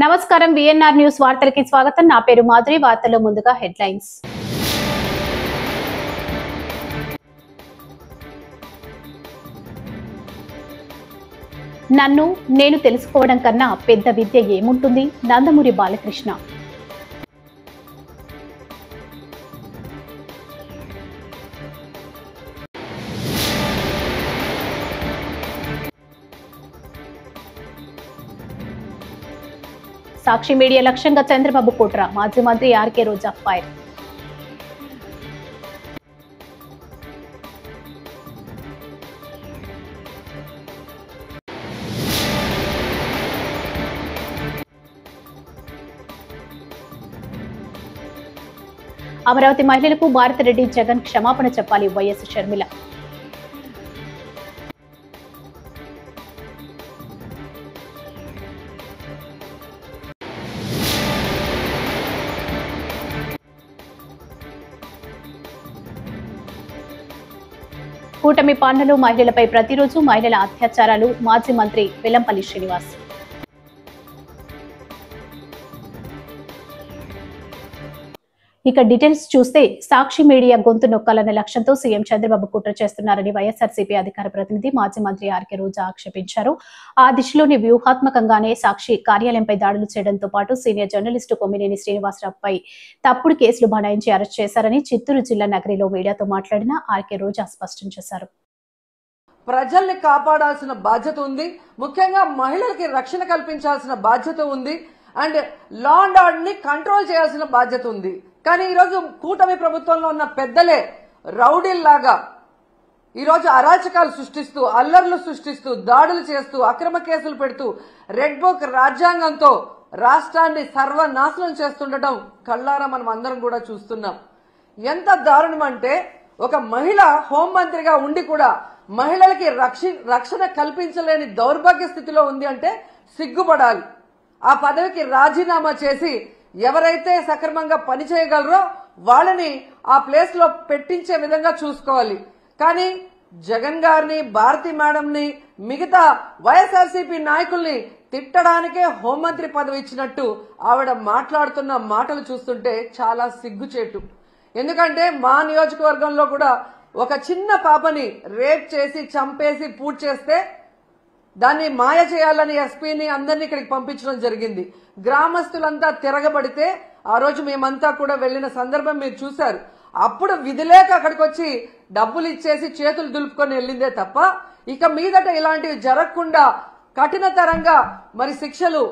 నమస్కారం VNR news వార్తలకి స్వాగతం. నా పేరు మాధురి. వార్తల్లో ముందుగా హెడ్లైన్స్. నన్ను నేను తెలుసుకోవడం కన్నా పెద్ద విద్య ఏముంటుంది? నందమూరి బాలకృష్ణ. సాక్షి మీడియా లక్ష్యంగా చంద్రబాబు కుట్ర. మాజీ మంత్రి ఆర్కే రోజా ఫైర్. అమరావతి మహిళలకు భారతిరెడ్డి జగన్ క్షమాపణ చెప్పాలి. వైఎస్ షర్మిల. కూటమి పాలనలో మహిళలపై ప్రతిరోజు మహిళల అత్యాచారాలు. మాజీ మంత్రి వెల్లంపల్లి శ్రీనివాస్. ఇక డీటెయిల్స్ చూస్తే సాక్షి మీడియా గొంతు నొక్కాలన్న లక్ష్యంతో సీఎం చంద్రబాబు కుట్ర చేస్తున్నారని వైఎస్ఆర్సీపీ అధికార ప్రతినిధి మాజీ మంత్రి ఆర్కే రోజా ఆక్షేపించారు. ఆ దిశలోని వ్యూహాత్మకంగానే సాక్షి కార్యాలయంపై దాడులు చేయడంతో పాటు సీనియర్ జర్నలిస్టు కొమ్మినేని శ్రీనివాసరావుపై తప్పుడు కేసులు బనాయించి అరెస్ట్ చేశారని చిత్తూరు జిల్లా నగరిలో మీడియాతో మాట్లాడిన ఆర్కే రోజా స్పష్టం చేశారు. ప్రజల్ని కాపాడాల్సిన బాధ్యత ఉంది, ముఖ్యంగా మహిళలకి రక్షణ కల్పించాల్సిన బాధ్యత ఉంది, అండ్ లా అండ్ ఆర్డర్ ని కంట్రోల్ చేయాల్సిన బాధ్యత ఉంది. కానీ ఈరోజు కూటమి ప్రభుత్వంలో ఉన్న పెద్దలే రౌడీల్లాగా ఈరోజు అరాచకాలు సృష్టిస్తూ, అల్లర్లు సృష్టిస్తూ, దాడులు చేస్తూ, అక్రమ కేసులు పెడుతూ, రెడ్ బుక్ రాజ్యాంగంతో రాష్ట్రాన్ని సర్వనాశనం చేస్తుండటం కళ్ళారా మనం అందరం కూడా చూస్తున్నాం. ఎంత దారుణం అంటే ఒక మహిళ హోంమంత్రిగా ఉండి కూడా మహిళలకి రక్షణ కల్పించలేని దౌర్భాగ్య స్థితిలో ఉంది అంటే సిగ్గుపడాలి. ఆ పదవికి రాజీనామా చేసి ఎవరైతే సక్రమంగా పనిచేయగలరో వాళ్ళని ఆ ప్లేస్ లో పెట్టించే విధంగా చూసుకోవాలి. కానీ జగన్ గారిని, భారతి మేడంని, మిగతా వైఎస్ఆర్సీపీ నాయకుల్ని తిట్టడానికే హోంమంత్రి పదవి ఇచ్చినట్టు ఆవిడ మాట్లాడుతున్న మాటలు చూస్తుంటే చాలా సిగ్గుచేటు. ఎందుకంటే మా నియోజకవర్గంలో కూడా ఒక చిన్న పాపని రేప్ చేసి చంపేసి పూర్తి చేస్తే దాన్ని మాయ చేయాలని ఎస్పీని అందరినీ ఇక్కడికి పంపించడం జరిగింది. గ్రామస్తులంతా తిరగబడితే ఆ రోజు మేమంతా కూడా వెళ్లిన సందర్భం మీరు చూశారు. అప్పుడు విధిలేక అక్కడికి వచ్చి డబ్బులు ఇచ్చేసి చేతులు దులుపుకొని వెళ్ళిందే తప్ప ఇక మీదట ఇలాంటివి జరగకుండా కఠినతరంగా మరి శిక్షలు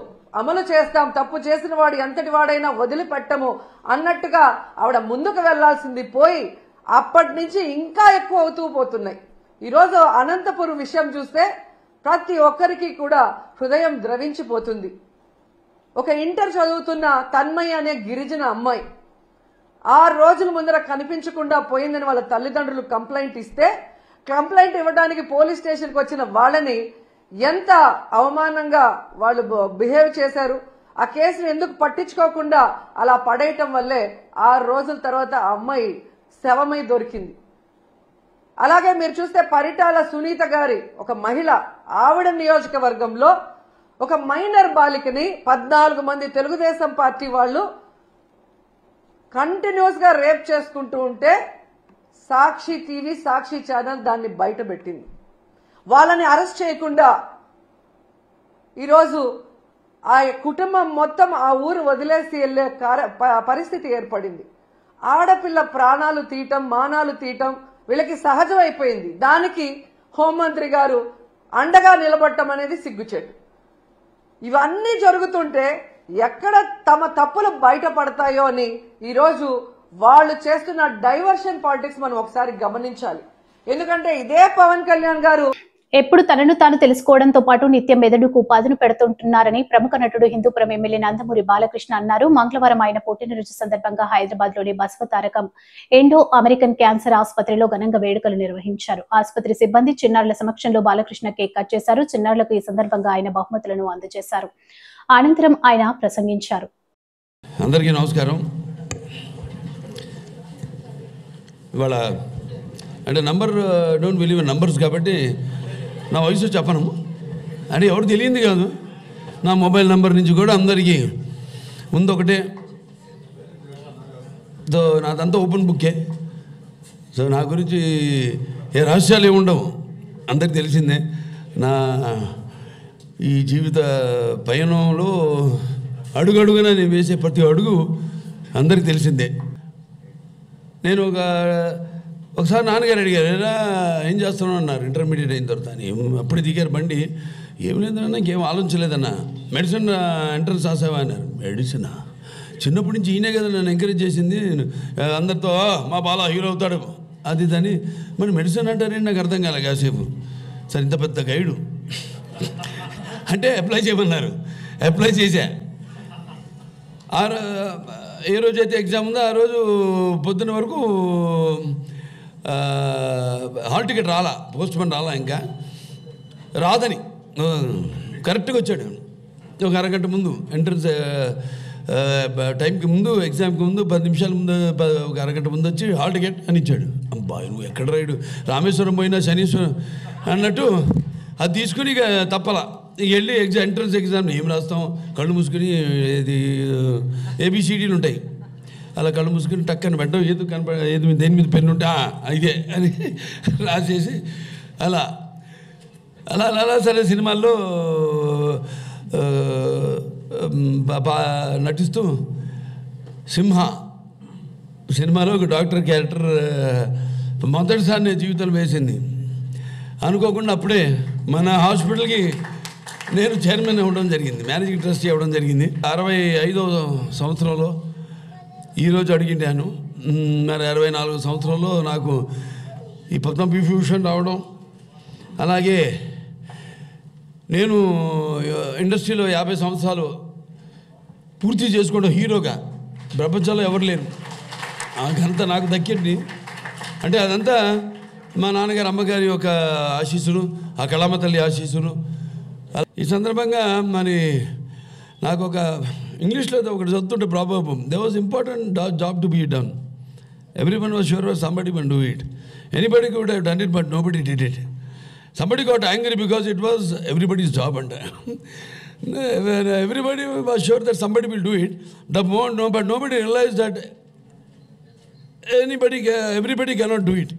అమలు చేస్తాం, తప్పు చేసిన వాడు ఎంతటి వాడైనా వదిలిపెట్టము అన్నట్టుగా ఆవిడ ముందుకు వెళ్లాల్సింది పోయి అప్పటి నుంచి ఇంకా ఎక్కువ అవుతూ పోతున్నాయి. ఈరోజు అనంతపురం విషయం చూస్తే ప్రతి ఒక్కరికి కూడా హృదయం ద్రవించిపోతుంది. ఒక ఇంటర్ చదువుతున్న తన్మయ్య అనే గిరిజన అమ్మాయి 6 రోజుల ముందర కనిపించకుండా పోయిందని వాళ్ళ తల్లిదండ్రులు కంప్లైంట్ ఇస్తే, కంప్లైంట్ ఇవ్వడానికి పోలీస్ స్టేషన్కి వచ్చిన వాళ్ళని ఎంత అవమానంగా వాళ్ళు బిహేవ్ చేశారు. ఆ కేసును ఎందుకు పట్టించుకోకుండా అలా పడేయటం వల్లే 6 రోజుల తర్వాత ఆ అమ్మాయి శవమై దొరికింది. అలాగే మీరు చూస్తే పరిటాల సునీత గారి ఒక మహిళ, ఆవిడ నియోజకవర్గంలో ఒక మైనర్ బాలికని 14 మంది తెలుగుదేశం పార్టీ వాళ్ళు కంటిన్యూస్ గా రేప్ చేసుకుంటూ ఉంటే సాక్షి టీవీ, సాక్షి ఛానల్ దాన్ని బయట పెట్టింది. వాళ్ళని అరెస్ట్ చేయకుండా ఈరోజు ఆ కుటుంబం మొత్తం ఆ ఊరు వదిలేసి వెళ్లే పరిస్థితి ఏర్పడింది. ఆడపిల్ల ప్రాణాలు తీయటం, మానాలు తీయటం వీళ్ళకి సహజమైపోయింది. దానికి హోంమంత్రి గారు అండగా నిలబడటం అనేది సిగ్గుచేటు. ఇవన్నీ జరుగుతుంటే ఎక్కడ తమ తప్పులు బయటపడతాయో అని ఈరోజు వాళ్ళు చేస్తున్న డైవర్షన్ పాలిటిక్స్ మనం ఒకసారి గమనించాలి. ఎందుకంటే ఇదే పవన్ కళ్యాణ్ గారు ఎప్పుడు తనను తాను తెలుసుకోవడంతో పాటు నిత్యం మెదడుకు పదును పెడుతుంటున్నారని ప్రముఖ నటుడు హిందూపురం ఎమ్మెల్యే నందమూరి బాలకృష్ణ అన్నారు. మంగళవారం ఆయన పుట్టినరోజు సందర్భంగా హైదరాబాద్ లోని బసవతారకం ఇండో అమెరికన్ క్యాన్సర్ ఆసుపత్రిలో ఘనంగా వేడుకలు నిర్వహించారు. ఆసుపత్రి సిబ్బంది చిన్నారుల సమక్షంలో బాలకృష్ణ కేక్ కట్ చేశారు. చిన్నారులకు ఈ సందర్భంగా ఆయన బహుమతులను అందజేశారు. అనంతరం ఆయన ప్రసంగించారు. అందరికీ నమస్కారం. ఇవాళ అంటే number don't believe in numbers కాబట్టి నా వయసు చెప్పను అని ఎవరు తెలియంది కాదు. నా మొబైల్ నెంబర్ నుంచి కూడా అందరికీ ముందు ఒకటే, నాదంతా ఓపెన్ బుక్కే. సో నా గురించి ఏ రహస్యాలు ఏమి ఉండవు, అందరికి తెలిసిందే. నా ఈ జీవిత పయనంలో అడుగడుగున నేను వేసే ప్రతి అడుగు అందరికి తెలిసిందే. నేను ఒకసారి నాన్నగారు అడిగారు, ఏం చేస్తున్నావు అన్నారు ఇంటర్మీడియట్ అయిన తర్వాత. అని అప్పుడు దిగారు బండి. ఏం లేదన్నా, ఇంకేం ఆలోచించలేదన్నా. మెడిసిన్ ఎంట్రన్స్ రాసావా అన్నారు. మెడిసినా? చిన్నప్పటి నుంచి ఈయనే కదా నన్ను ఎంకరేజ్ చేసింది. అందరితో మా బాలా హీరో అవుతాడు అది అని. మరి మెడిసిన్ అంటారేంటి నాకు అర్థం కాలే కాసేపు. సరే ఇంత పెద్ద గైడు అంటే అప్లై చేయమన్నారు, అప్లై చేశా. ఏ రోజైతే ఎగ్జామ్ ఉందో ఆ రోజు పొద్దున్న వరకు హాల్ టికెట్ రాలా, పోస్ట్ పోన్ రాలా, ఇంకా రాదని కరెక్ట్గా వచ్చాడు. ఒక అరగంట ముందు ఎంట్రన్స్ టైంకి ముందు, ఎగ్జామ్కి ముందు 10 నిమిషాల ముందు, ఒక అరగంట ముందు వచ్చి హాల్ టికెట్ అని ఇచ్చాడు. అబ్బా నువ్వు ఎక్కడ రాయుడు, రామేశ్వరం పోయినా శనీశ్వరం అన్నట్టు అది తీసుకుని ఇక తప్పలా. ఇక వెళ్ళి ఎంట్రన్స్ ఎగ్జామ్ ఏం రాస్తాం, కళ్ళు మూసుకుని ఇది ABCDలు ఉంటాయి, అలా కళ్ళు మూసుకుని టక్కని పెట్టడం, ఏదో ఏది దేని మీద పెన్ను ఉంటే ఇదే అని రాసేసి అలా అలా అలా సరే సినిమాల్లో నటిస్తూ సింహ సినిమాలో ఒక డాక్టర్ క్యారెక్టర్ మొదటిసారి నేను జీవితంలో వేసింది. అనుకోకుండా అప్పుడే మన హాస్పిటల్కి నేను చైర్మన్ అవ్వడం జరిగింది, మేనేజింగ్ ట్రస్టీ అవ్వడం జరిగింది. 65వ సంవత్సరంలో ఈరోజు అడిగింటాను. మరి 64 సంవత్సరంలో నాకు ఈ పద్మవిభూషణ్ రావడం, అలాగే నేను ఇండస్ట్రీలో 50 సంవత్సరాలు పూర్తి చేసుకోవడం హీరోగా ప్రపంచంలో ఎవరు లేరు. ఆ ఘనత నాకు దక్కింది. అంటే అదంతా మా నాన్నగారు అమ్మగారి యొక్క ఆశీస్సులు, ఆ కళామ తల్లి ఆశీస్సులు. ఈ సందర్భంగా మరి నాకు ఒక ఇంగ్లీష్లో ఒకటి చదువుతుంటే problem, they was important job to be done, everyone was sure somebody would do it, anybody could have done it but nobody did it. Somebody got angry because it was everybody's job, and everybody was sure that somebody will do it. But nobody realized that everybody cannot do it.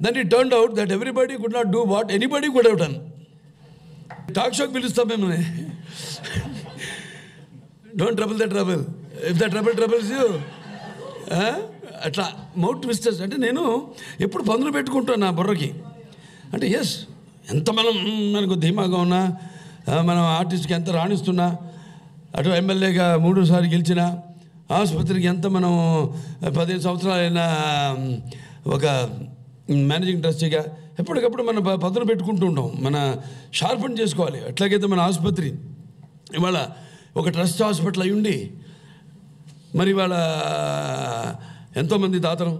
Then it turned out that everybody could not do what anybody could have done. Talk show పిలుస్తాం మిమ్మల్ని. Don't trouble the trouble. If the trouble troubles you, అట్లా mouth twisters. అంటే నేను ఎప్పుడు పనులు పెట్టుకుంటాను నా బుర్రకి. అంటే ఎస్, ఎంత మనకు ధీమాగా ఉన్నా, మనం ఆర్టిస్ట్కి ఎంత రాణిస్తున్నా, అటు ఎమ్మెల్యేగా 3 సార్లు గెలిచిన, ఆసుపత్రికి ఎంత మనం 15 సంవత్సరాలైనా ఒక మేనేజింగ్ ట్రస్టీగా ఎప్పటికప్పుడు మన పదును పెట్టుకుంటూ ఉంటాం, మన షార్పన్ చేసుకోవాలి. అట్లాగైతే మన ఆసుపత్రి ఇవాళ ఒక ట్రస్ట్ హాస్పిటల్ అయి ఉండి మరి ఇవాళ ఎంతోమంది దాతలు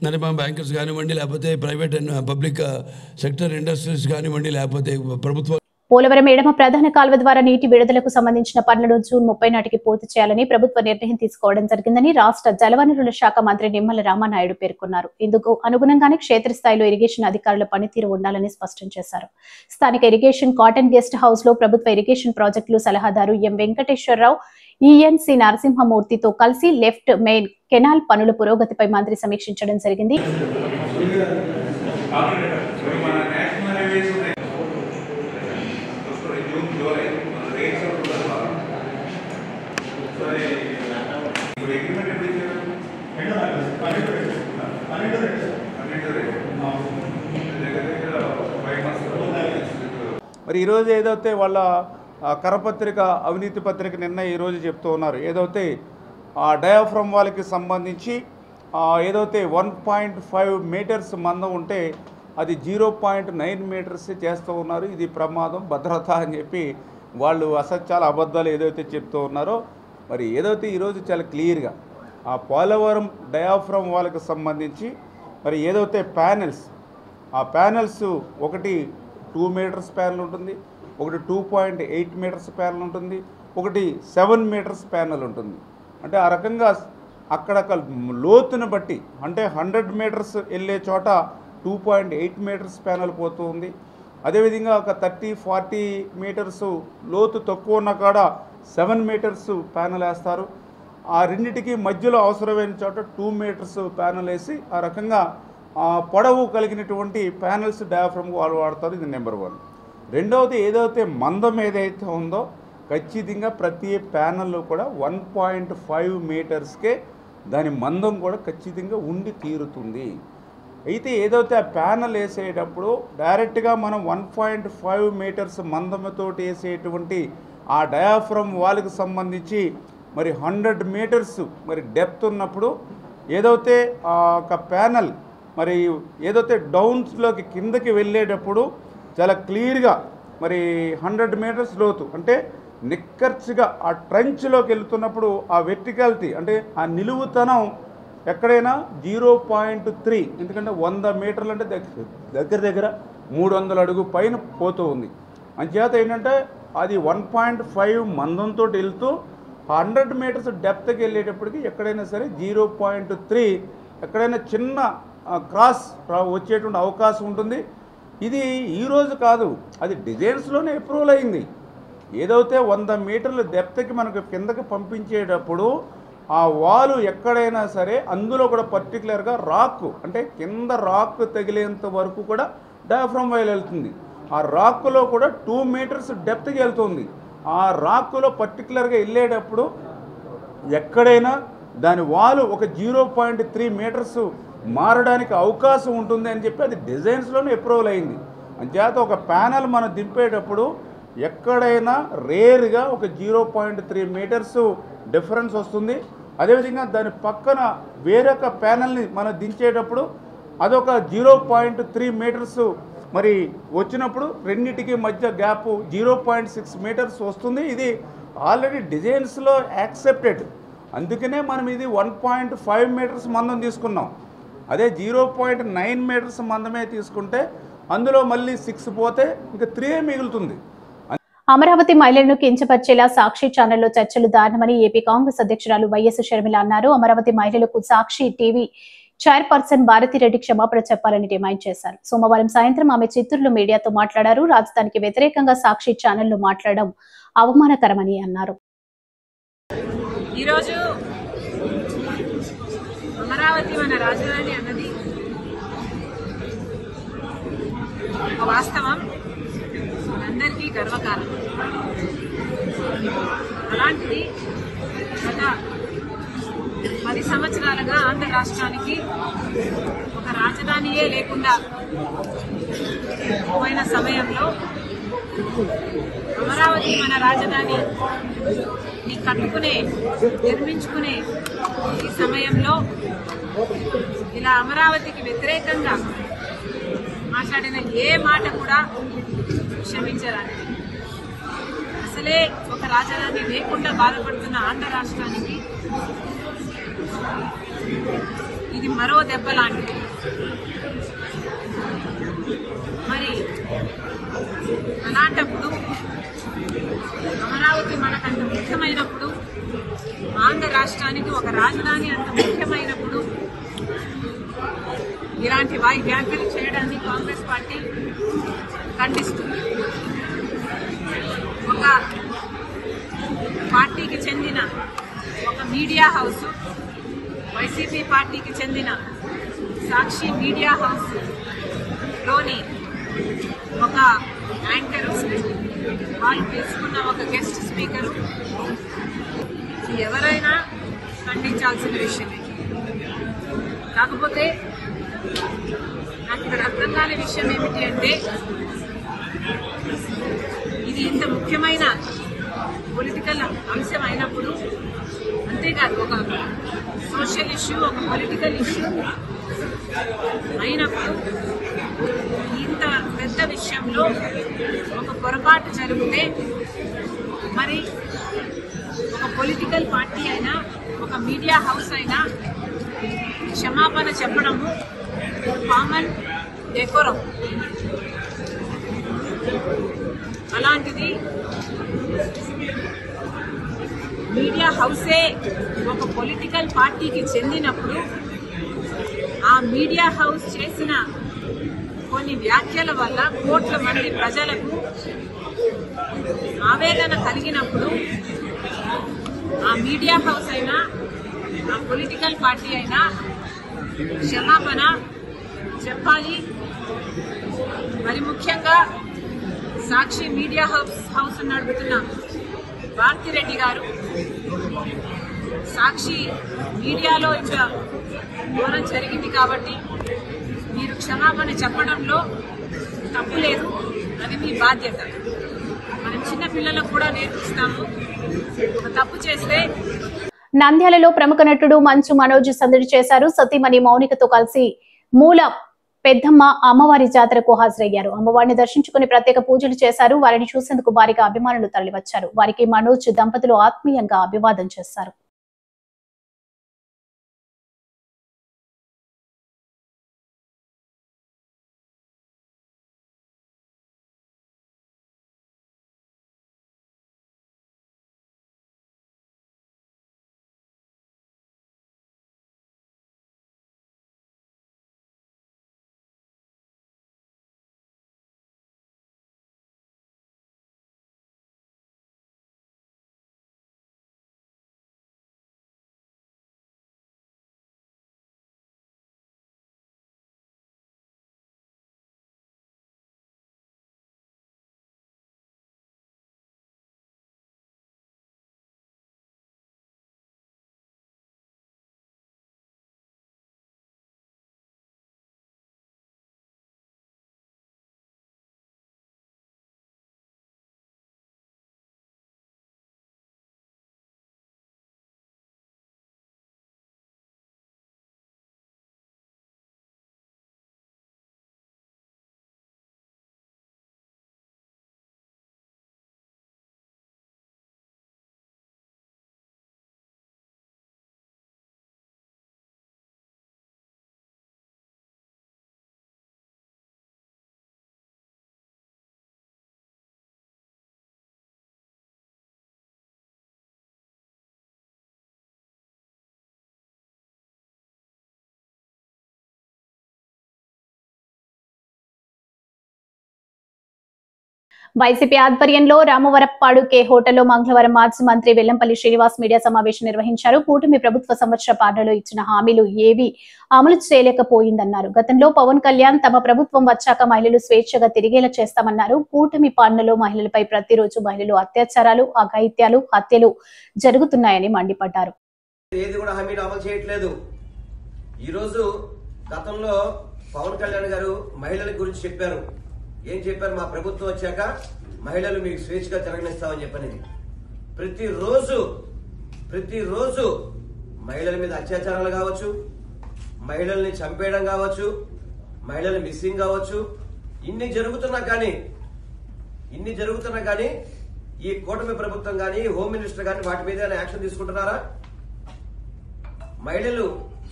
నడిపా బ్యాంకర్స్ కానివ్వండి, లేకపోతే private and public sector industries కానివ్వండి, లేకపోతే ప్రభుత్వ. పోలవరం ఎడమ ప్రధాన కాల్వ ద్వారా నీటి విడుదలకు సంబంధించిన పనులను జూన్ 30 నాటికి పూర్తి చేయాలని ప్రభుత్వ నిర్ణయం తీసుకోవడం జరిగిందని రాష్ట్ర జలవనరుల శాఖ మంత్రి నిమ్మల రామానాయుడు పేర్కొన్నారు. ఇందుకు అనుగుణంగానే క్షేత్రస్థాయిలో ఇరిగేషన్ అధికారుల పనితీరు ఉండాలని స్పష్టం చేశారు. స్థానిక ఇరిగేషన్ కాటన్ గెస్ట్ హౌస్ లో ప్రభుత్వ ఇరిగేషన్ ప్రాజెక్టులు సలహాదారు ఎం వెంకటేశ్వరరావు, ఈఎన్సి నరసింహమూర్తితో కలిసి లెఫ్ట్ మెయిన్ కెనాల్ పనుల పురోగతిపై మంత్రి సమీక్షించడం జరిగింది. మరి ఈరోజు ఏదైతే వాళ్ళ కరపత్రిక అవినీతి పత్రిక నిన్న ఈరోజు చెప్తూ ఉన్నారు, ఏదైతే డయాఫ్రమ్ వాళ్ళకి సంబంధించి ఏదైతే 1.5 మీటర్స్ మందం ఉంటే అది 0.9 మీటర్స్ చేస్తూ ఉన్నారు. ఇది ప్రమాదం, భద్రత అని చెప్పి వాళ్ళు అసత్యాల అబద్ధాలు ఏదైతే చెప్తూ ఉన్నారో, మరి ఏదైతే ఈరోజు చాలా క్లియర్గా ఆ పోలవరం డయాఫ్రమ్ వాళ్ళకి సంబంధించి మరి ఏదైతే ప్యానెల్స్, ఆ ప్యానెల్స్ ఒకటి 2 మీటర్స్ ప్యానెల్ ఉంటుంది, ఒకటి 2.8 మీటర్స్ ప్యానెల్ ఉంటుంది, ఒకటి 7 మీటర్స్ ప్యానెల్ ఉంటుంది. అంటే ఆ రకంగా అక్కడ లోతును బట్టి అంటే 100 మీటర్స్ వెళ్ళే చోట 2.8 మీటర్స్ ప్యానల్ పోతూ ఉంది. అదేవిధంగా ఒక 30-40 మీటర్స్ లోతు తక్కువ ఉన్న కాడ 7 మీటర్స్ ప్యానల్ వేస్తారు. ఆ రెండింటికి మధ్యలో అవసరమైన చోట 2 మీటర్స్ ప్యానల్ వేసి ఆ రకంగా పొడవు కలిగినటువంటి ప్యానల్స్ డయాఫ్రమ్ వాళ్ళు వాడతారు. ఇది నెంబర్ 1. రెండవది ఏదైతే మందం ఏదైతే ఉందో ఖచ్చితంగా ప్రతి ప్యానల్లో కూడా 1.5 మీటర్స్కే దాని మందం కూడా ఖచ్చితంగా ఉండి తీరుతుంది. అయితే ఏదైతే ఆ ప్యానల్ వేసేటప్పుడు డైరెక్ట్గా మనం 1.5 మీటర్స్ మందంతో వేసేటువంటి ఆ డయాఫ్రమ్ వాల్కి సంబంధించి మరి 100 మీటర్స్ మరి డెప్త్ ఉన్నప్పుడు ఏదైతే ఒక ప్యానల్ మరి ఏదైతే డౌన్స్లోకి కిందకి వెళ్ళేటప్పుడు చాలా క్లియర్గా మరి 100 మీటర్స్ లోతు అంటే నిక్కర్చిగా ఆ ట్రంచ్లోకి వెళ్తున్నప్పుడు ఆ వెర్టికాలిటీ అంటే ఆ నిలువుతనం ఎక్కడైనా 0.3 ఎందుకంటే 100 మీటర్లు అంటే దగ్గర 300 అడుగు పైన పోతూ ఉంది. అంచేత ఏంటంటే అది 1.5 మందంతో వెళ్తూ 100 మీటర్స్ డెప్త్కి వెళ్ళేటప్పటికి ఎక్కడైనా సరే 0.3 ఎక్కడైనా చిన్న క్రాస్ వచ్చేటువంటి అవకాశం ఉంటుంది. ఇది ఈరోజు కాదు, అది డిజైన్స్లోనే అప్రూవల్ అయింది. ఏదైతే 100 మీటర్ల డెప్త్కి మనకు కిందకి పంపించేటప్పుడు ఆ వాలు ఎక్కడైనా సరే అందులో కూడా పర్టికులర్గా రాక్ అంటే కింద రాక్ తగిలేంత వరకు కూడా డయాఫ్రమ్ వైల్ వెళ్తుంది. ఆ రాక్లో కూడా 2 మీటర్స్ డెప్త్కి వెళ్తుంది. ఆ రాక్లో పర్టికులర్గా వెళ్ళేటప్పుడు ఎక్కడైనా దాని వాలు ఒక 0.3 మీటర్స్ మారడానికి అవకాశం ఉంటుంది అని చెప్పి అది డిజైన్స్లోనే అప్రూవల్ అయింది. అంచేత ఒక ప్యానల్ మనం దింపేటప్పుడు ఎక్కడైనా రేర్గా ఒక 0.3 మీటర్స్ డిఫరెన్స్ వస్తుంది. అదేవిధంగా దాని పక్కన వేరొక ప్యానల్ని మనం దించేటప్పుడు అదొక 0.3 మీటర్స్ మరి వచ్చినప్పుడు రెండింటికి మధ్య గ్యాప్ 0.6 మీటర్స్ వస్తుంది. ఇది ఆల్రెడీ డిజైన్స్లో యాక్సెప్టెడ్. అందుకనే మనం ఇది 1.5 మీటర్స్ మందం తీసుకున్నాం. అదే 0.9 మీటర్స్ మందమే తీసుకుంటే అందులో మళ్ళీ 6 పోతే ఇంకా 3 మిగులుతుంది. అమరావతి మహిళలను కించపరిచేలా సాక్షి ఛానల్లో చర్చలు దారుణమని ఏపీ కాంగ్రెస్ అధ్యక్షురాలు వైఎస్ షర్మిల అన్నారు. అమరావతి మహిళలకు సాక్షి టీవీ చైర్పర్సన్ భారతిరెడ్డి క్షమాపణ చెప్పాలని డిమాండ్ చేశారు. సోమవారం సాయంత్రం ఆమె చిత్తూరులో మీడియాతో మాట్లాడారు. రాజధానికి వ్యతిరేకంగా సాక్షి ఛానల్లో మాట్లాడడం అవమానకరమని అన్నారు. ఈరోజు అమరావతి మన రాజధాని అన్నది వాస్తవం, అందరికీ గర్వకారణం. అలాంటిది గత 10 సంవత్సరాలుగా ఆంధ్ర రాష్ట్రానికి ఒక రాజధానియే లేకుండా పోయిన సమయంలో అమరావతి మన రాజధాని కట్టుకునే నిర్మించుకునే ఈ సమయంలో ఇలా అమరావతికి వ్యతిరేకంగా మాట్లాడిన ఏ మాట కూడా క్షమించరాని. అసలే ఒక రాజధాని లేకుండా బాధపడుతున్న ఆంధ్ర రాష్ట్రానికి ఇది మరో దెబ్బ లాంటిది. మరి అలాంటప్పుడు అమరావతి మనకంత ముఖ్యమైనప్పుడు, ఆంధ్ర రాష్ట్రానికి ఒక రాజధాని అంత ముఖ్యమైనప్పుడు ఇలాంటి వ్యాఖ్యలు చేయడాన్ని కాంగ్రెస్ పార్టీ ఖండిస్తుంది. ఒక పార్టీకి చెందిన ఒక మీడియా హౌస్, వైసీపీ పార్టీకి చెందిన సాక్షి మీడియా హౌస్ లోని ఒక యాంకరు, వాళ్ళు తీసుకున్న ఒక గెస్ట్ స్పీకరు ఎవరైనా ఖండించాల్సిన విషయమే. కాకపోతే నాకు ఇక్కడ అర్థం కాని విషయం ఏమిటి అంటే, ఇది ఇంత ముఖ్యమైన పొలిటికల్ అంశం అయినప్పుడు, అంతేకాదు ఒక సోషల్ ఇష్యూ, ఒక పొలిటికల్ ఇష్యూ అయినప్పుడు ఇంత పెద్ద విషయంలో ఒక పొరపాటు జరిగితే మరి ఒక పొలిటికల్ పార్టీ అయినా ఒక మీడియా హౌస్ అయినా క్షమాపణ చెప్పడము కామన్ డెకోరం. అలాంటిది మీడియా హౌసే ఒక పొలిటికల్ పార్టీకి చెందినప్పుడు ఆ మీడియా హౌస్ చేసిన కొన్ని వ్యాఖ్యల వల్ల కోట్ల మంది ప్రజలకు ఆవేదన కలిగినప్పుడు ఆ మీడియా హౌస్ అయినా ఆ పొలిటికల్ పార్టీ అయినా క్షమాపణ చెప్పాలి. మరి ముఖ్యంగా సాక్షి మీడియా హౌస్ నడుపుతున్న భారతిరెడ్డి గారు సాక్షి మీడియాలో ఇంత ఘోరం జరిగింది కాబట్టి మీరు క్షమాపణ చెప్పడంలో తప్పు లేదు, అది మీ బాధ్యత. మనం చిన్న పిల్లలకు కూడా నేర్పిస్తాము, ఒక తప్పు చేస్తే. నంద్యాలలో ప్రముఖ నటుడు మంచు మనోజ్ సందడి చేశారు. సతీమణి మౌనికతో కలిసి మూల పెద్దమ్మ అమ్మవారి జాతరకు హాజరయ్యారు. అమ్మవారిని దర్శించుకుని ప్రత్యేక పూజలు చేశారు. వారిని చూసేందుకు భారీగా అభిమానులు తరలివచ్చారు. వారికి మనోజ్ దంపతులు ఆత్మీయంగా అభివాదం చేశారు. వైసీపీ ఆధ్వర్యంలో రామవరప్పాడు కే హోటల్లో మంగళవారం మాజీ మంత్రి వెల్లంపల్లి శ్రీనివాస్ మీడియా సమావేశం నిర్వహించారు. కూటమి ప్రభుత్వ సంవత్సర పాలనలో ఇచ్చిన హామీలు ఏవి అమలు చేయలేకపోయిందన్నారు. గతంలో పవన్ కళ్యాణ్ తమ ప్రభుత్వం వచ్చాక మహిళలు స్వేచ్ఛగా తిరిగేలా చేస్తామన్నారు. కూటమి పాలనలో మహిళలపై ప్రతిరోజు మహిళలు అత్యాచారాలు, అఘాయిత్యాలు, హత్యలు జరుగుతున్నాయని మండిపడ్డారు. ఏది కూడా హామీలు అమలు చేయట్లేదు. ఈరోజు గతంలో పవన్ కళ్యాణ్ గారు మహిళల గురించి చెప్పారు. ఏం చెప్పారు? మా ప్రభుత్వం వచ్చాక మహిళలు మీకు స్వేచ్ఛగా తిరగనిస్తామని చెప్పని. ప్రతిరోజు మహిళల మీద అత్యాచారాలు కావచ్చు, మహిళల్ని చంపేయడం కావచ్చు, మహిళలు మిస్సింగ్ కావచ్చు, ఇన్ని జరుగుతున్నా కానీ ఈ కూటమి ప్రభుత్వం కానీ హోమ్ మినిస్టర్ కానీ వాటి మీద యాక్షన్ తీసుకుంటున్నారా? మహిళలు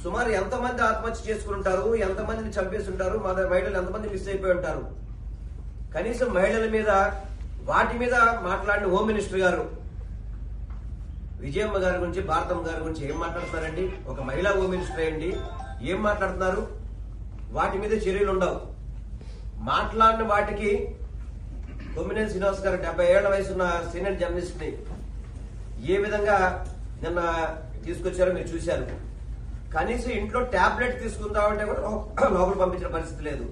సుమారు ఎంతమంది ఆత్మహత్య చేసుకుంటారు, ఎంతమందిని చంపేస్తుంటారు, మహిళలు ఎంతమంది మిస్ అయిపోయి ఉంటారు. కనీసం మహిళల మీద వాటి మీద మాట్లాడిన హోమ్ మినిస్టర్ గారు విజయమ్మ గారి గురించి, భారతమ్మ గారి గురించి ఏం మాట్లాడుతున్నారండి? ఒక మహిళా హోమ్ మినిస్టర్ అయ్యండి ఏం మాట్లాడుతున్నారు? వాటి మీద చర్యలు ఉండవు. మాట్లాడిన వాటికి కొమ్మినేని శ్రీనివాస్ గారు 70 ఏళ్ల వయసున్న సీనియర్ జర్నలిస్ట్ ని ఏ విధంగా నిన్న తీసుకొచ్చారో మీరు చూశారు. కనీసం ఇంట్లో టాబ్లెట్ తీసుకుందామంటే కూడా లోపల పంపించిన పరిస్థితి లేదు.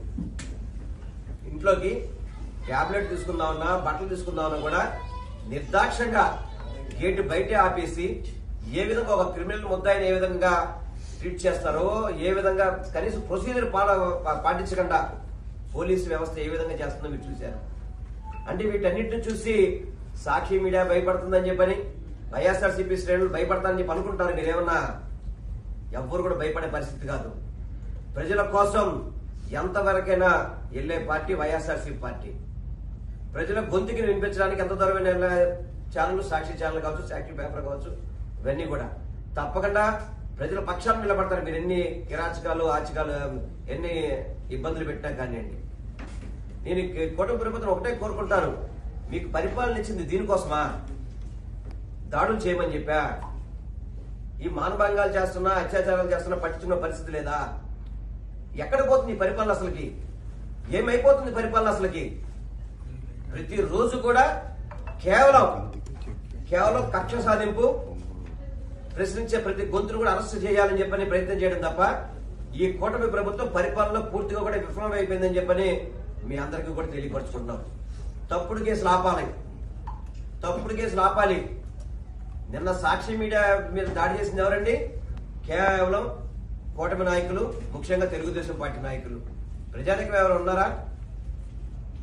ఇంట్లోకి టాబ్లెట్ తీసుకుందామన్నా, బట్టలు తీసుకుందామన్నా కూడా నిర్దాక్షంగా గేటు బయటే ఆపేసి ఏ విధంగా ఒక క్రిమినల్ ముద్దాయిని ఏ విధంగా ట్రీట్ చేస్తారో, ఏ విధంగా కనీసం ప్రొసీజర్ పాటించకుండా పోలీసు వ్యవస్థ ఏ విధంగా చేస్తుందో మీరు చూశారు. అంటే వీటన్నిటిని చూసి సాక్షి మీడియా భయపడుతుందని చెప్పని, వైఎస్ఆర్సీపీ శ్రేణులు భయపడతారని చెప్పి అనుకుంటారు. మీరేమన్నా ఎవ్వరు కూడా భయపడే పరిస్థితి కాదు. ప్రజల కోసం ఎంతవరకైనా వెళ్లే పార్టీ వైఎస్ఆర్సీపీ పార్టీ. ప్రజల గొంతుకి వినిపించడానికి ఎంత దూరమైన ఛానల్, సాక్షి ఛానల్ కావచ్చు, సాక్షి పేపర్ కావచ్చు, ఇవన్నీ కూడా తప్పకుండా ప్రజల పక్షాన్ని నిలబడతారు. మీరు ఎన్ని కిరాచకాలు, ఆచకాలు, ఎన్ని ఇబ్బందులు పెట్టినా కానివ్వండి. నేను కూటమి ప్రభుత్వం ఒకటే కోరుకుంటాను, మీకు పరిపాలన ఇచ్చింది దీనికోసమా? దాడులు చేయమని చెప్పా? ఈ మానభంగాలు చేస్తున్నా, అత్యాచారాలు చేస్తున్నా పట్టించుకున్న పరిస్థితి లేదా? ఎక్కడ పోతుంది పరిపాలన? అసలుకి ఏమైపోతుంది పరిపాలన? అసలుకి ప్రతిరోజు కూడా కేవలం కక్ష సాధింపు, ప్రశ్నించే ప్రతి గొంతును కూడా అరెస్ట్ చేయాలని చెప్పని ప్రయత్నం చేయడం తప్ప ఈ కూటమి ప్రభుత్వం పరిపాలనలో పూర్తిగా కూడా విఫలమైపోయిందని చెప్పని మీ అందరికీ కూడా తెలియపరుచుకుంటున్నాం. తప్పుడు కేసులు ఆపాలి. నిన్న సాక్షి మీడియా మీద దాడి చేసింది ఎవరండి? కేవలం కూటమి నాయకులు, ముఖ్యంగా తెలుగుదేశం పార్టీ నాయకులు. ప్రజానికం ఎవరు ఉన్నారా?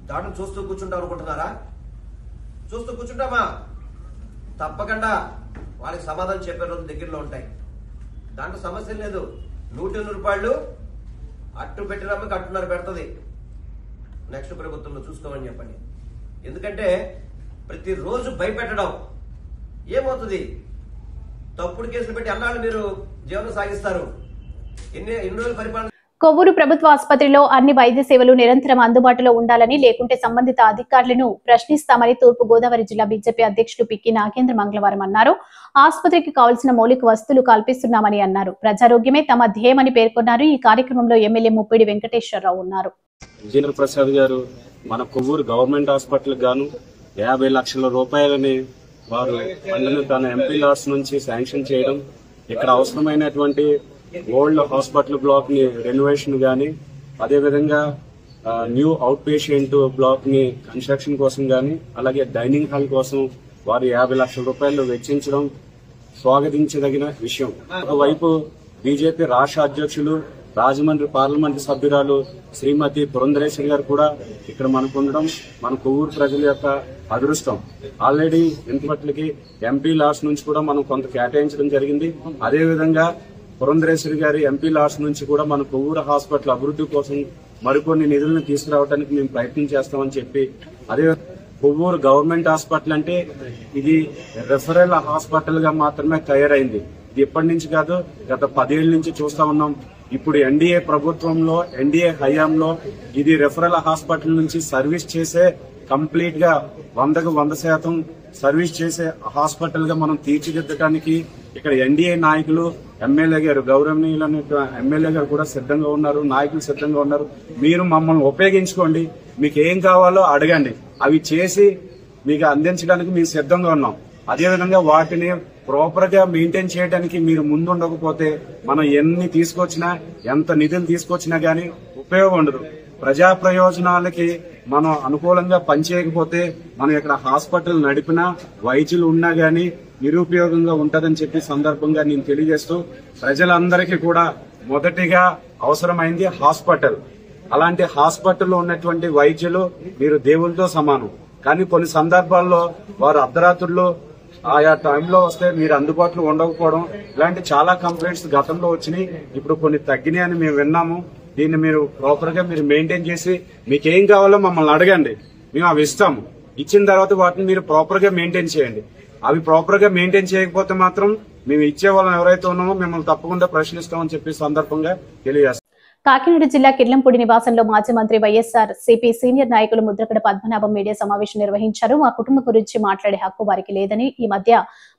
దాడులు చూస్తూ కూర్చుంటాం అనుకుంటున్నారా? చూస్తూ కూర్చుంటామా? తప్పకుండా వాళ్ళకి సమాధానం చెప్పే రోజు దగ్గరలో ఉంటాయి. దాంట్లో సమస్య లేదు. 100 రూపాయలు అట్టు పెట్టినమ్మకి అట్టున్నర పెడుతుంది నెక్స్ట్ ప్రభుత్వంలో, చూసుకోమని చెప్పండి. ఎందుకంటే ప్రతిరోజు భయపెట్టడం ఏమవుతుంది? తప్పుడు కేసులు పెట్టి అన్నాళ్ళు మీరు జీవనం సాగిస్తారు. ఎన్ని రోజులు పరిపాలన? కొవ్వూరు ప్రభుత్వ ఆసుపత్రిలో అన్ని వైద్య సేవలు నిరంతరం అందుబాటులో ఉండాలని, లేకుంటే సంబంధిత అధికారులను ప్రశ్నిస్తామని తూర్పు గోదావరి జిల్లా బీజేపీ అధ్యక్షుడు పిక్కి నాగేంద్ర మంగళవారం అన్నారు. ఆసుపత్రికి కావాల్సిన మౌలిక వసతులు కల్పిస్తున్నామని అన్నారు. ప్రజారోగ్యమే తమ ధ్యేయమని పేర్కొన్నారు. ఈ కార్యక్రమంలో ఎమ్మెల్యే ముప్పిడి వెంకటేశ్వరరావు ఉన్నారు. విజేంద్ర ప్రసాద్ గారు మన కొవ్వూరు గవర్నమెంట్ హాస్పిటల్ గాను 50 లక్షల రూపాయలని వారు ఫండ్ను తన ఎంపీ లాడ్స్ నుంచి శాంక్షన్ చేయడం, ఇక్కడ అవసరమైనటువంటి ఓల్డ్ హాస్పిటల్ బ్లాక్ ని రెనోవేషన్ గాని, అదేవిధంగా న్యూ అవుట్ పేషెంట్ బ్లాక్ ని కన్స్ట్రక్షన్ కోసం గాని, అలాగే డైనింగ్ హాల్ కోసం వారు 50 లక్షల రూపాయలు వెచ్చించడం స్వాగతించదగిన విషయం. ఒకవైపు బీజేపీ రాష్ట్ర అధ్యక్షులు, రాజమండ్రి పార్లమెంట్ సభ్యురాలు శ్రీమతి పురంధరేశ్వరి గారు కూడా ఇక్కడ మనకు ఉండడం మన కొవ్వూరు ప్రజల యొక్క అదృష్టం. ఆల్రెడీ ఇంతమట్లకి ఎంపీ లాడ్స్ నుంచి కూడా మనం కొంత కేటాయించడం జరిగింది. అదేవిధంగా పురంధరేశ్వరి గారి ఎంపీ లాడ్స్ నుంచి కూడా మన కొవ్వూరు హాస్పిటల్ అభివృద్ధి కోసం మరికొన్ని నిధులను తీసుకురావడానికి మేము ప్రయత్నం చేస్తామని చెప్పి, అదే కొవ్వూరు గవర్నమెంట్ హాస్పిటల్ అంటే ఇది రెఫరల్ హాస్పిటల్ గా మాత్రమే తయారైంది. ఇది ఎప్పటి నుంచి కాదు, గత 10 ఏళ్ల నుంచి చూస్తా ఉన్నాం. ఇప్పుడు ఎన్డీఏ ప్రభుత్వంలో, ఎన్డీఏ హయాంలో ఇది రెఫరల్ హాస్పిటల్ నుంచి సర్వీస్ చేసే, కంప్లీట్ గా 100కు 100% సర్వీస్ చేసే హాస్పిటల్ గా మనం తీర్చిదిద్దడానికి ఇక్కడ ఎన్డీఏ నాయకులు, ఎమ్మెల్యే గారు, గౌరవనీయులైన ఎమ్మెల్యే గారు కూడా సిద్ధంగా ఉన్నారు, నాయకులు సిద్ధంగా ఉన్నారు. మీరు మమ్మల్ని ఉపయోగించుకోండి, మీకు ఏం కావాలో అడగండి, అవి చేసి మీకు అందించడానికి మేము సిద్ధంగా ఉన్నాం. అదేవిధంగా వాటిని ప్రాపర్ గా మెయింటైన్ చేయడానికి మీరు ముందుండకపోతే మనం ఎన్ని తీసుకొచ్చినా, ఎంత నిధులు తీసుకొచ్చినా గానీ ఉపయోగం ఉండదు. ప్రజా ప్రయోజనాలకి మనం అనుకూలంగా పనిచేయకపోతే మనం ఇక్కడ హాస్పిటల్ నడిపినా, వైద్యులు ఉన్నా గానీ నిరుపయోగంగా ఉంటదని చెప్పి సందర్భంగా నేను తెలియజేస్తూ, ప్రజలందరికీ కూడా మొదటిగా అవసరమైంది హాస్పిటల్. అలాంటి హాస్పిటల్లో ఉన్నటువంటి వైద్యులు మీరు దేవులతో సమానం. కానీ కొన్ని సందర్భాల్లో వారు అర్ధరాత్రుల్లో ఆయా టైంలో వస్తే మీరు అందుబాటులో ఉండకపోవడం, ఇలాంటి చాలా కంప్లైంట్స్ గతంలో వచ్చినాయి. ఇప్పుడు కొన్ని తగ్గినాయి అని మేము విన్నాము. దీన్ని మీరు ప్రాపర్ గా మీరు మెయింటైన్ చేసి మీకు ఏం కావాలో మమ్మల్ని అడగండి, మేము అవి ఇస్తాము. ఇచ్చిన తర్వాత వాటిని మీరు ప్రాపర్ గా మెయింటైన్ చేయండి. అవి ప్రాపర్ గా మెయింటైన్ చేయకపోతే మాత్రం మేము ఇచ్చే వాళ్ళని ఎవరైతే ఉన్నామో మిమ్మల్ని తప్పకుండా ప్రశ్నిస్తామని చెప్పి సందర్భంగా తెలియజేస్తాం. కాకినాడ జిల్లా కిర్లంపూడి నివాసంలో మాజీ మంత్రి వైఎస్ఆర్ సిపి సీనియర్ నాయకులు ముద్రగడ పద్మనాభం మీడియా సమావేశం నిర్వహించారు. మా కుటుంబం గురించి మాట్లాడే హక్కు వారికి లేదని, ఈ మధ్య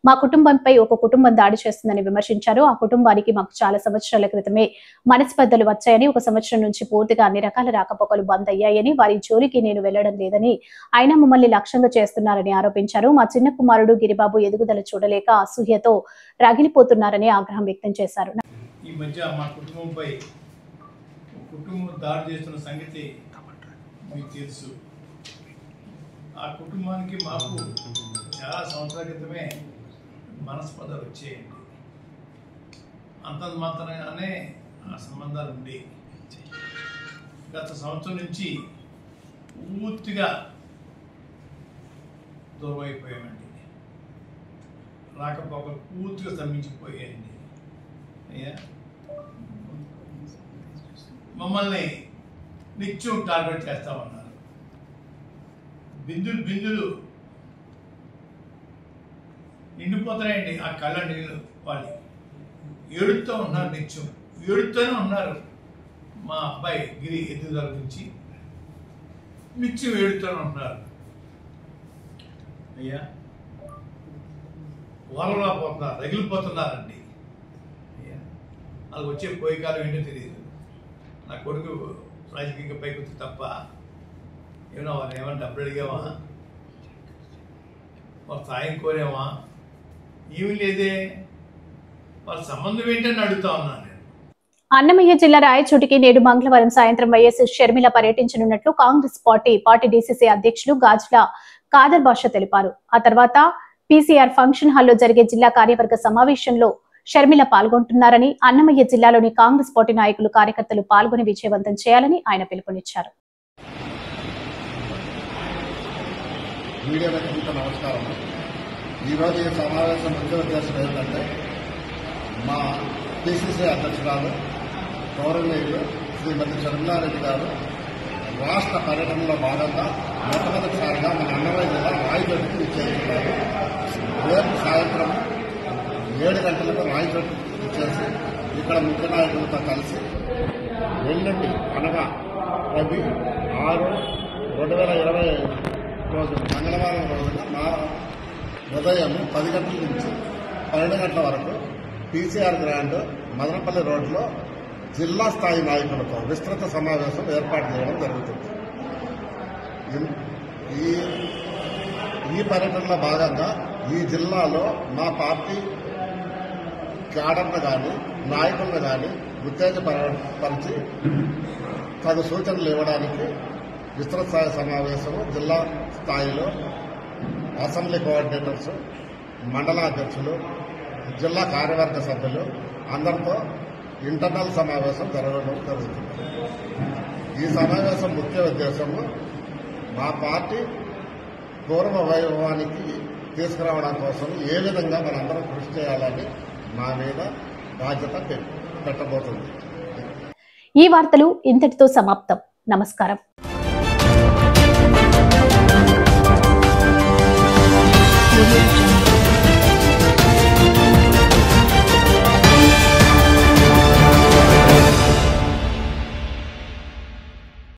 మా కుటుంబంపై ఒక కుటుంబం దాడి చేస్తుందని విమర్శించారు. ఆ కుటుంబానికి మాకు చాలా సంవత్సరాల క్రితమే మనస్పర్ధలు వచ్చాయని, 1 సంవత్సరం నుంచి పూర్తిగా అన్ని రకాల రాకపోకలు బంద్ అయ్యాయని, వారి జోలికి నేను వెళ్లడం లేదని, అయినా మమ్మల్ని లక్ష్యంగా చేస్తున్నారని ఆరోపించారు. మా చిన్న కుమారుడు గిరిబాబు ఎదుగుదల చూడలేక అసూయతో రగిలిపోతున్నారని ఆగ్రహం వ్యక్తం చేశారు. ఈ మధ్య మా కుటుంబంపై కుటుంబం దాడి చేస్తున్న సంగతి మీకు తెలుసు. ఆ కుటుంబానికి మాకు చాలా సంవత్సరాల క్రితమే మనస్పర్ధలు వచ్చేయండి. అంతంత మాత్రంగానే ఆ సంబంధాలు ఉండి గత సంవత్సరం నుంచి పూర్తిగా దూరం అయిపోయామండి. రాకపోకలు పూర్తిగా స్తంభించిపోయాయండి. అయ్యా, మమ్మల్ని నిత్యం టార్గెట్ చేస్తామన్నారు. బిందులు నిండిపోతాయండి ఆ కళ్ళ నీళ్ళు. వాళ్ళు ఏడుతూ ఉన్నారు, నిత్యం ఏడుతూనే ఉన్నారు. మా అబ్బాయి గిరి ఎదుగుదల గురించి నిత్యం ఏడుతూనే ఉంటున్నారు. అయ్యా, ఓలరాపోతున్నారు, రగిలిపోతున్నారండి. వాళ్ళకి వచ్చే పోయి కాలం ఏంటో తెలియదు. నా కొడుకు రాజకీయంగా పైకి వచ్చి తప్ప ఏమన్నా వాళ్ళు ఏమన్నా డబ్బులు అడిగామా, వాళ్ళ సాయం కోరామా, ఏమీ లేదే. వాళ్ళ సంబంధం ఏంటని అడుగుతా ఉన్నాను. అన్నమయ్య జిల్లా రాయచోటికి నేడు మంగళవారం సాయంత్రం వైఎస్ షర్మిల పర్యటించనున్నట్లు కాంగ్రెస్ పార్టీ డీసీసీ అధ్యక్షులు గాజుల ఖాదర్ బాషా తెలిపారు. ఆ తర్వాత పీసీఆర్ ఫంక్షన్ హాల్లో జరిగే జిల్లా కార్యవర్గ సమావేశంలో షర్మిల పాల్గొంటున్నారని, అన్నమయ్య జిల్లాలోని కాంగ్రెస్ పార్టీ నాయకులు కార్యకర్తలు పాల్గొని విజయవంతం చేయాలని ఆయన పిలుపునిచ్చారు. నమస్కారం. ఈరోజు ఈ సమావేశం ముఖ్య ఉద్దేశం ఏంటంటే మా పిసిసి అధ్యక్షురాలు గౌరవనీయులు శ్రీమతి షర్మిలారెడ్డి గారు రాష్ట్ర పర్యటనలో భాగంగా మొట్టమొదటిసారిగా మన అన్నమయ్య జిల్లా రాయచోటికి విచ్చేస్తున్నారు. రేపు సాయంత్రం 7 గంటలకు రాయచోటికి విచ్చేసి ఇక్కడ ముఖ్య నాయకులతో కలిసి ఎల్లుండి అనగా 10/6/2020 రోజు మంగళవారం రోజున మా ఉదయం 10 గంటల నుంచి 12 గంటల వరకు పీసీఆర్ గ్రాండ్ మదనపల్లి రోడ్లో జిల్లా స్థాయి నాయకులతో విస్తృత సమావేశం ఏర్పాటు చేయడం జరుగుతుంది. ఈ పర్యటనలో భాగంగా ఈ జిల్లాలో మా పార్టీ క్యాడర్ను కానీ నాయకులను కానీ ఉత్తేజపరిచి తగు సూచనలు ఇవ్వడానికి విస్తృత స్థాయి సమావేశం జిల్లా స్థాయిలో అసెంబ్లీ కోఆర్డినేటర్స్, మండలాధ్యక్షులు, జిల్లా కార్యవర్గ సభ్యులు అందరితో ఇంటర్నల్ సమావేశం జరగడం జరుగుతుంది. ఈ సమావేశం ముఖ్య ఉద్దేశము మా పార్టీ పూర్వ వైభవానికి తీసుకురావడం కోసం ఏ విధంగా మనందరం కృషి చేయాలని మా మీద బాధ్యత పెట్టబోతుంది. ఈ వార్తలు ఇంతటితో సమాప్తం. నమస్కారం.